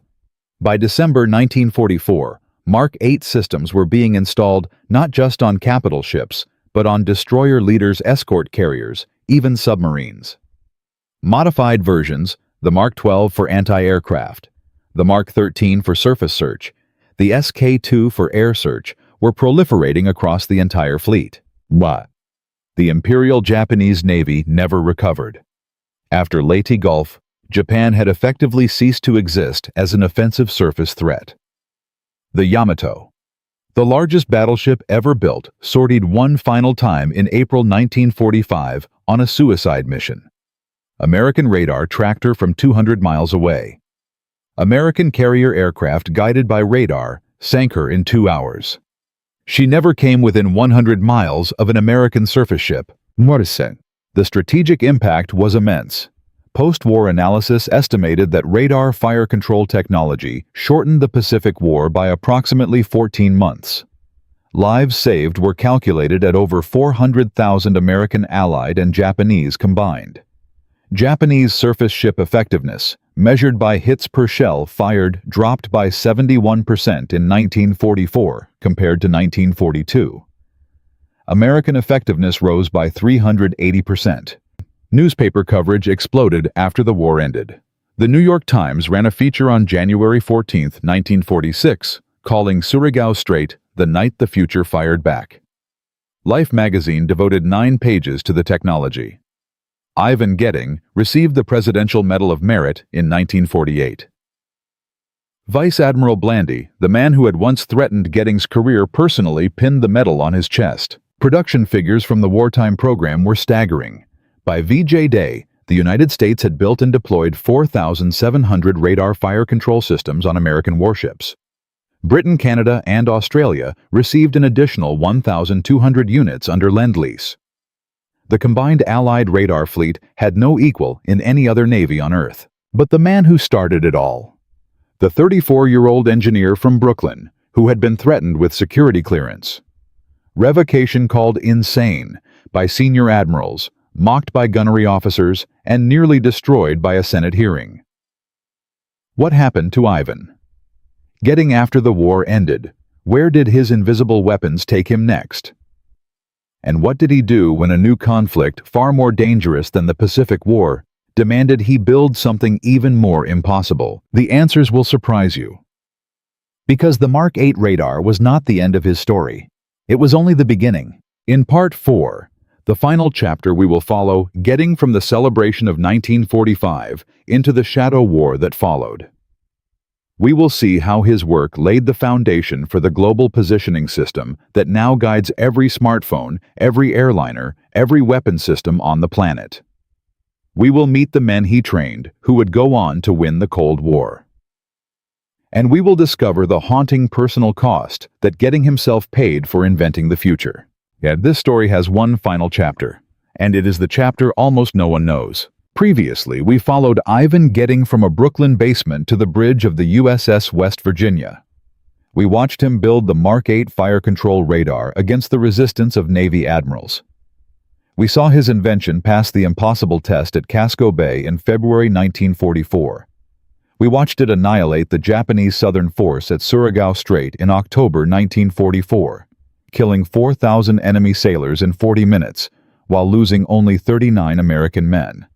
By December 1944, Mark 8 systems were being installed not just on capital ships, but on destroyer leaders, escort carriers, even submarines. Modified versions, the Mark 12 for anti-aircraft, the Mark 13 for surface search, the SK-2 for air search, were proliferating across the entire fleet. But the Imperial Japanese Navy never recovered. After Leyte Gulf, Japan had effectively ceased to exist as an offensive surface threat. The Yamato, the largest battleship ever built, sortied one final time in April 1945 on a suicide mission. American radar tracked her from 200 miles away. American carrier aircraft guided by radar sank her in 2 hours. She never came within 100 miles of an American surface ship. Morrison. The strategic impact was immense. Post-war analysis estimated that radar fire control technology shortened the Pacific War by approximately 14 months. Lives saved were calculated at over 400,000 American Allied and Japanese combined. Japanese surface ship effectiveness, measured by hits per shell fired, dropped by 71% in 1944 compared to 1942. American effectiveness rose by 380%. Newspaper coverage exploded after the war ended. The New York Times ran a feature on January 14, 1946, calling Surigao Strait the night the future fired back. Life magazine devoted 9 pages to the technology. Ivan Getting received the Presidential Medal of Merit in 1948. Vice Admiral Blandy, the man who had once threatened Getting's career, personally pinned the medal on his chest. Production figures from the wartime program were staggering. By VJ Day, the United States had built and deployed 4,700 radar fire control systems on American warships. Britain, Canada, and Australia received an additional 1,200 units under Lend-Lease. The combined Allied radar fleet had no equal in any other navy on Earth. But the man who started it all, the 34-year-old engineer from Brooklyn, who had been threatened with security clearance, revocation called insane by senior admirals, mocked by gunnery officers, and nearly destroyed by a Senate hearing. What happened to Ivan? Getting after the war ended, where did his invisible weapons take him next? And what did he do when a new conflict, far more dangerous than the Pacific War, demanded he build something even more impossible? The answers will surprise you. Because the Mark 8 radar was not the end of his story. It was only the beginning. In Part 4, the final chapter, we will follow Getting from the celebration of 1945 into the shadow war that followed. We will see how his work laid the foundation for the global positioning system that now guides every smartphone, every airliner, every weapon system on the planet. We will meet the men he trained who would go on to win the Cold War. And we will discover the haunting personal cost that Getting himself paid for inventing the future. Yet this story has one final chapter, and it is the chapter almost no one knows. Previously, we followed Ivan Getting from a Brooklyn basement to the bridge of the USS West Virginia. We watched him build the Mark 8 fire control radar against the resistance of Navy admirals. We saw his invention pass the impossible test at Casco Bay in February 1944. We watched it annihilate the Japanese Southern Force at Surigao Strait in October 1944, killing 4,000 enemy sailors in 40 minutes, while losing only 39 American men.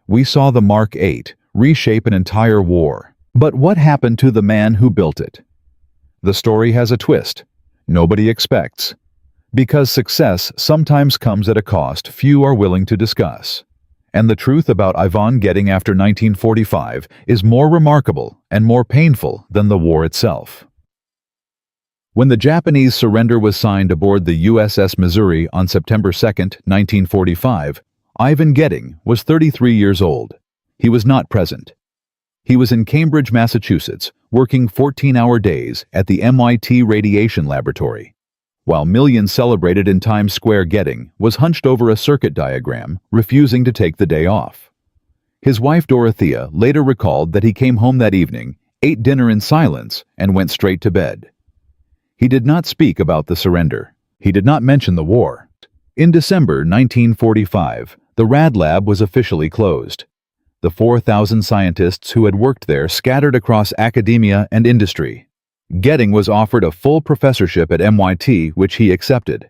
We saw the Mark 8 reshape an entire war. But what happened to the man who built it? The story has a twist nobody expects. Because success sometimes comes at a cost few are willing to discuss. And the truth about Ivan Getting after 1945 is more remarkable and more painful than the war itself. When the Japanese surrender was signed aboard the USS Missouri on September 2, 1945, Ivan Getting was 33 years old. He was not present. He was in Cambridge, Massachusetts, working 14-hour days at the MIT Radiation Laboratory. While millions celebrated in Times Square, Getting was hunched over a circuit diagram, refusing to take the day off. His wife Dorothea later recalled that he came home that evening, ate dinner in silence, and went straight to bed. He did not speak about the surrender. He did not mention the war. In December 1945, the Rad Lab was officially closed. The 4,000 scientists who had worked there scattered across academia and industry. Getting was offered a full professorship at MIT, which he accepted.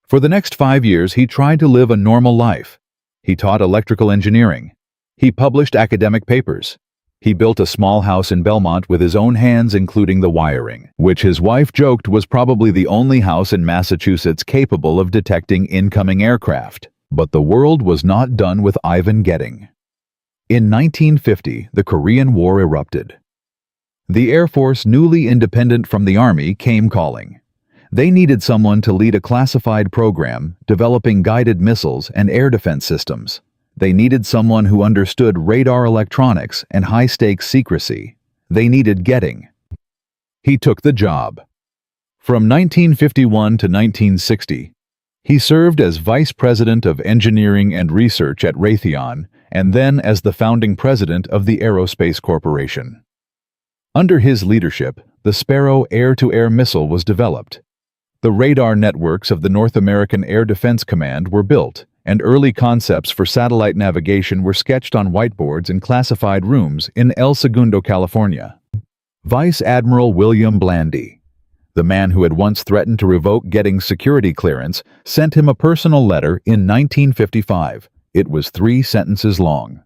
For the next 5 years, he tried to live a normal life. He taught electrical engineering. He published academic papers. He built a small house in Belmont with his own hands, including the wiring, which his wife joked was probably the only house in Massachusetts capable of detecting incoming aircraft. But the world was not done with Ivan Getting. In 1950, the Korean War erupted. The Air Force, newly independent from the Army, came calling. They needed someone to lead a classified program developing guided missiles and air defense systems. They needed someone who understood radar electronics and high-stakes secrecy. They needed Getting. He took the job. From 1951 to 1960, he served as Vice President of Engineering and Research at Raytheon, and then as the founding president of the Aerospace Corporation. Under his leadership, the Sparrow air-to-air missile was developed. The radar networks of the North American Air Defense Command were built, and early concepts for satellite navigation were sketched on whiteboards in classified rooms in El Segundo, California. Vice Admiral William Blandy, the man who had once threatened to revoke Gettings' security clearance, sent him a personal letter in 1955. It was 3 sentences long.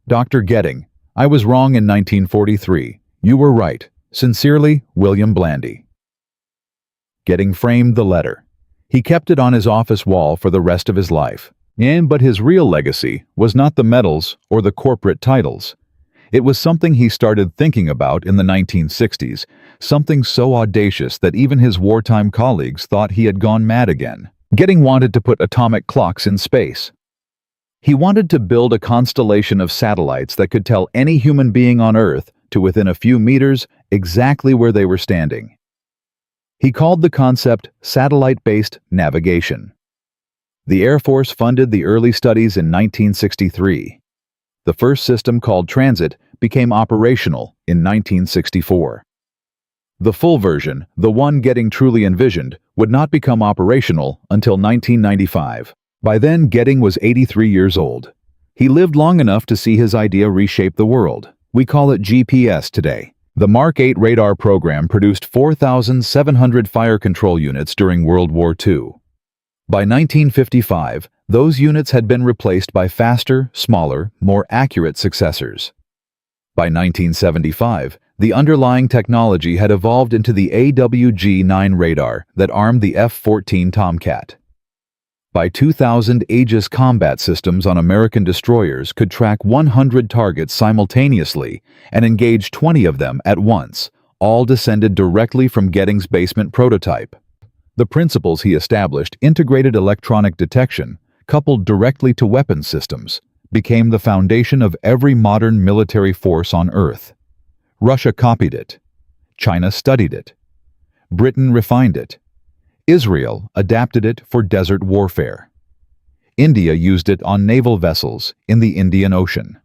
Dr. Getting, I was wrong in 1943. You were right. Sincerely, William Blandy. Getting framed the letter. He kept it on his office wall for the rest of his life. But his real legacy was not the medals or the corporate titles. It was something he started thinking about in the 1960s, something so audacious that even his wartime colleagues thought he had gone mad again. Getting wanted to put atomic clocks in space. He wanted to build a constellation of satellites that could tell any human being on Earth to within a few meters exactly where they were standing. He called the concept satellite-based navigation. The Air Force funded the early studies in 1963. The first system, called Transit, became operational in 1964. The full version, the one Getting truly envisioned, would not become operational until 1995. By then, Getting was 83 years old. He lived long enough to see his idea reshape the world. We call it GPS today. The Mark 8 radar program produced 4,700 fire control units during World War II. By 1955, those units had been replaced by faster, smaller, more accurate successors. By 1975, the underlying technology had evolved into the AWG-9 radar that armed the F-14 Tomcat. By 2000, Aegis combat systems on American destroyers could track 100 targets simultaneously and engage 20 of them at once, all descended directly from Gettings' basement prototype. The principles he established, integrated electronic detection, coupled directly to weapons systems, became the foundation of every modern military force on Earth. Russia copied it. China studied it. Britain refined it. Israel adapted it for desert warfare. India used it on naval vessels in the Indian Ocean.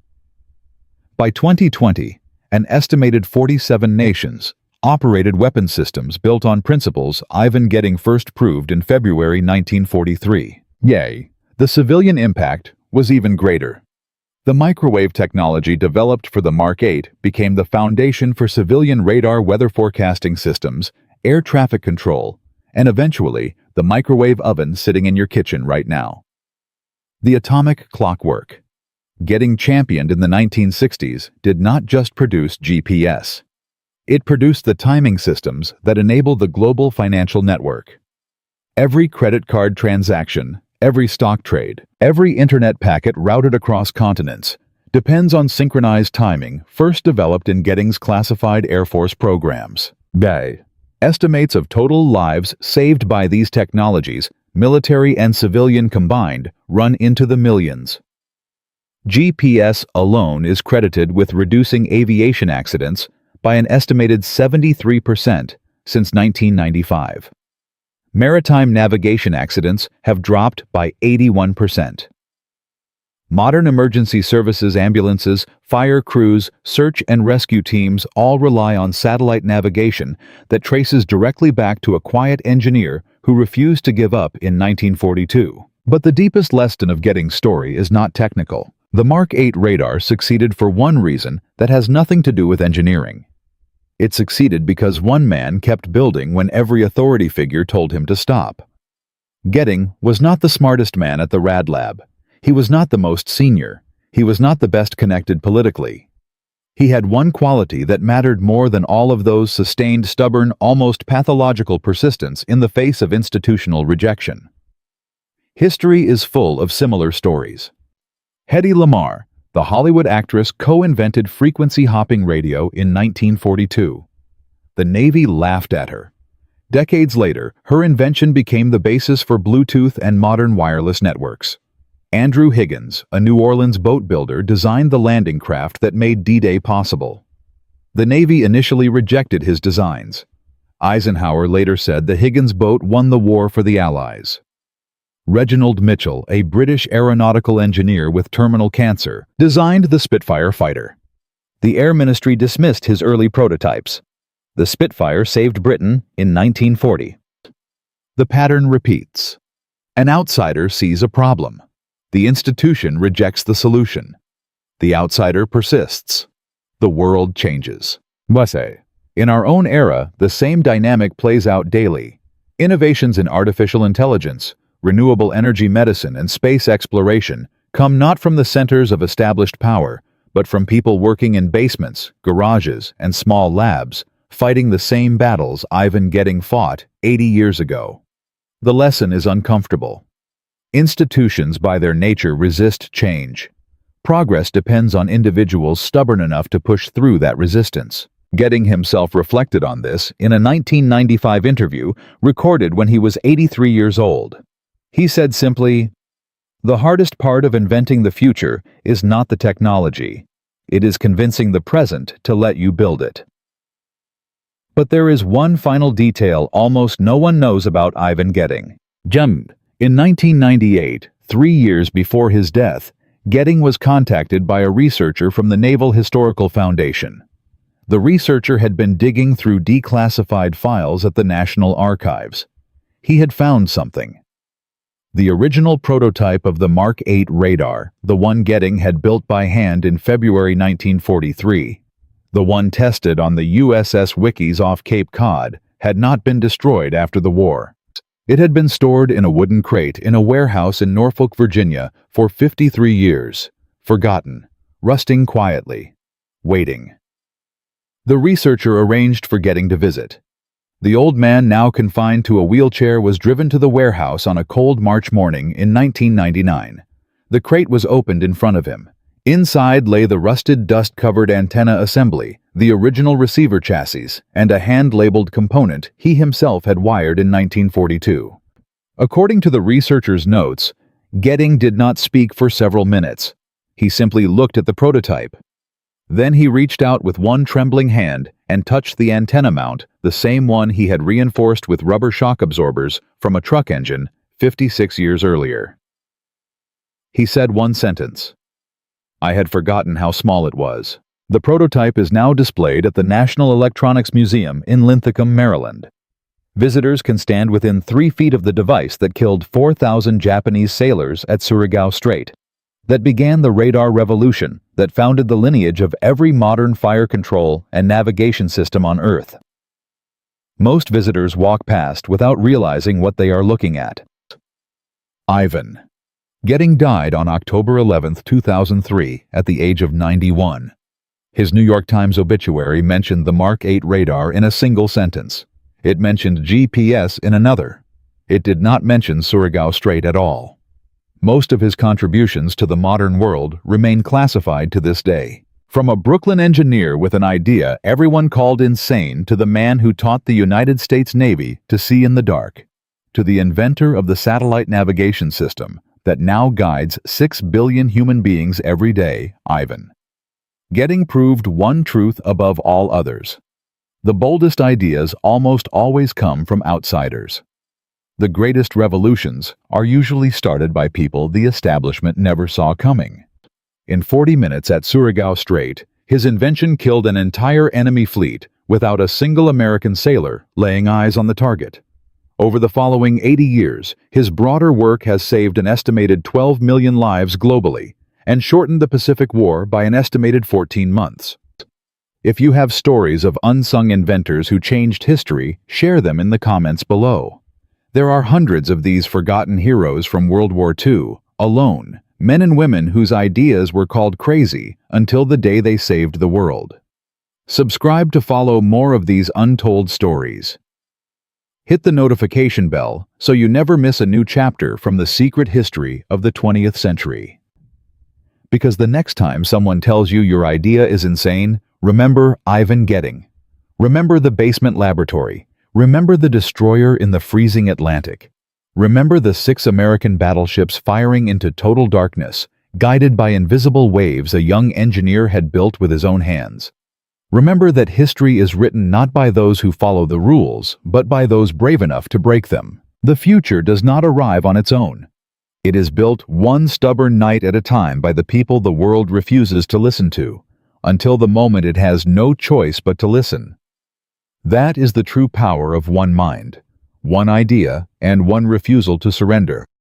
By 2020, an estimated 47 nations operated weapon systems built on principles Ivan Getting first proved in February 1943. Yay! The civilian impact was even greater. The microwave technology developed for the Mark 8 became the foundation for civilian radar weather forecasting systems, air traffic control, and eventually, the microwave oven sitting in your kitchen right now. The atomic clockwork. Getting championed in the 1960s did not just produce GPS. It produced the timing systems that enable the global financial network. Every credit card transaction, every stock trade, every internet packet routed across continents depends on synchronized timing first developed in Gettings' classified Air Force programs. Estimates of total lives saved by these technologies, military and civilian combined, run into the millions. GPS alone is credited with reducing aviation accidents by an estimated 73% since 1995. Maritime navigation accidents have dropped by 81%. Modern emergency services, ambulances, fire crews, search and rescue teams all rely on satellite navigation that traces directly back to a quiet engineer who refused to give up in 1942. But the deepest lesson of Gettings' story is not technical. The Mark 8 radar succeeded for one reason that has nothing to do with engineering. It succeeded because one man kept building when every authority figure told him to stop. Getting was not the smartest man at the Rad Lab. He was not the most senior. He was not the best connected politically. He had one quality that mattered more than all of those: sustained, stubborn, almost pathological persistence in the face of institutional rejection. History is full of similar stories. Hedy Lamarr, the Hollywood actress, co-invented frequency-hopping radio in 1942. The Navy laughed at her. Decades later, her invention became the basis for Bluetooth and modern wireless networks. Andrew Higgins, a New Orleans boat builder, designed the landing craft that made D-Day possible. The Navy initially rejected his designs. Eisenhower later said the Higgins boat won the war for the Allies. Reginald Mitchell, a British aeronautical engineer with terminal cancer, designed the Spitfire fighter. The Air Ministry dismissed his early prototypes. The Spitfire saved Britain in 1940. The pattern repeats. An outsider sees a problem. The institution rejects the solution. The outsider persists. The world changes. In our own era, the same dynamic plays out daily. Innovations in artificial intelligence, renewable energy medicine, and space exploration come not from the centers of established power, but from people working in basements, garages, and small labs, fighting the same battles Ivan Getting fought 80 years ago. The lesson is uncomfortable. Institutions by their nature resist change. Progress depends on individuals stubborn enough to push through that resistance. Getting himself reflected on this in a 1995 interview recorded when he was 83 years old. He said simply, "The hardest part of inventing the future is not the technology. It is convincing the present to let you build it." But there is one final detail almost no one knows about Ivan Getting. In 1998, 3 years before his death, Getting was contacted by a researcher from the Naval Historical Foundation. The researcher had been digging through declassified files at the National Archives. He had found something. The original prototype of the Mark 8 radar, the one Getting had built by hand in February 1943, the one tested on the USS Wikis off Cape Cod, had not been destroyed after the war. It had been stored in a wooden crate in a warehouse in Norfolk, Virginia, for 53 years, forgotten, rusting quietly, waiting. The researcher arranged for Getting to visit. The old man, now confined to a wheelchair, was driven to the warehouse on a cold March morning in 1999. The crate was opened in front of him. Inside lay the rusted, dust-covered antenna assembly, the original receiver chassis, and a hand-labeled component he himself had wired in 1942. According to the researcher's notes, Getting did not speak for several minutes. He simply looked at the prototype. Then he reached out with one trembling hand and touched the antenna mount, the same one he had reinforced with rubber shock absorbers from a truck engine 56 years earlier. He said one sentence. "I had forgotten how small it was." The prototype is now displayed at the National Electronics Museum in Linthicum, Maryland. Visitors can stand within 3 feet of the device that killed 4,000 Japanese sailors at Surigao Strait, that began the radar revolution, that founded the lineage of every modern fire control and navigation system on Earth. Most visitors walk past without realizing what they are looking at. Ivan Getting died on October 11, 2003, at the age of 91. His New York Times obituary mentioned the Mark 8 radar in a single sentence. It mentioned GPS in another. It did not mention Surigao Strait at all. Most of his contributions to the modern world remain classified to this day. From a Brooklyn engineer with an idea everyone called insane to the man who taught the United States Navy to see in the dark, to the inventor of the satellite navigation system that now guides 6 billion human beings every day, Ivan Getting proved one truth above all others. The boldest ideas almost always come from outsiders. The greatest revolutions are usually started by people the establishment never saw coming. In 40 minutes at Surigao Strait, his invention killed an entire enemy fleet without a single American sailor laying eyes on the target. Over the following 80 years, his broader work has saved an estimated 12 million lives globally and shortened the Pacific War by an estimated 14 months. If you have stories of unsung inventors who changed history, share them in the comments below. There are hundreds of these forgotten heroes from World War II, alone, men and women whose ideas were called crazy until the day they saved the world. Subscribe to follow more of these untold stories. Hit the notification bell so you never miss a new chapter from the secret history of the 20th century. Because the next time someone tells you your idea is insane, remember Ivan Getting. Remember the basement laboratory. Remember the destroyer in the freezing Atlantic. Remember the 6 American battleships firing into total darkness, guided by invisible waves a young engineer had built with his own hands. Remember that history is written not by those who follow the rules, but by those brave enough to break them. The future does not arrive on its own. It is built one stubborn night at a time by the people the world refuses to listen to, until the moment it has no choice but to listen. That is the true power of one mind, one idea, and one refusal to surrender.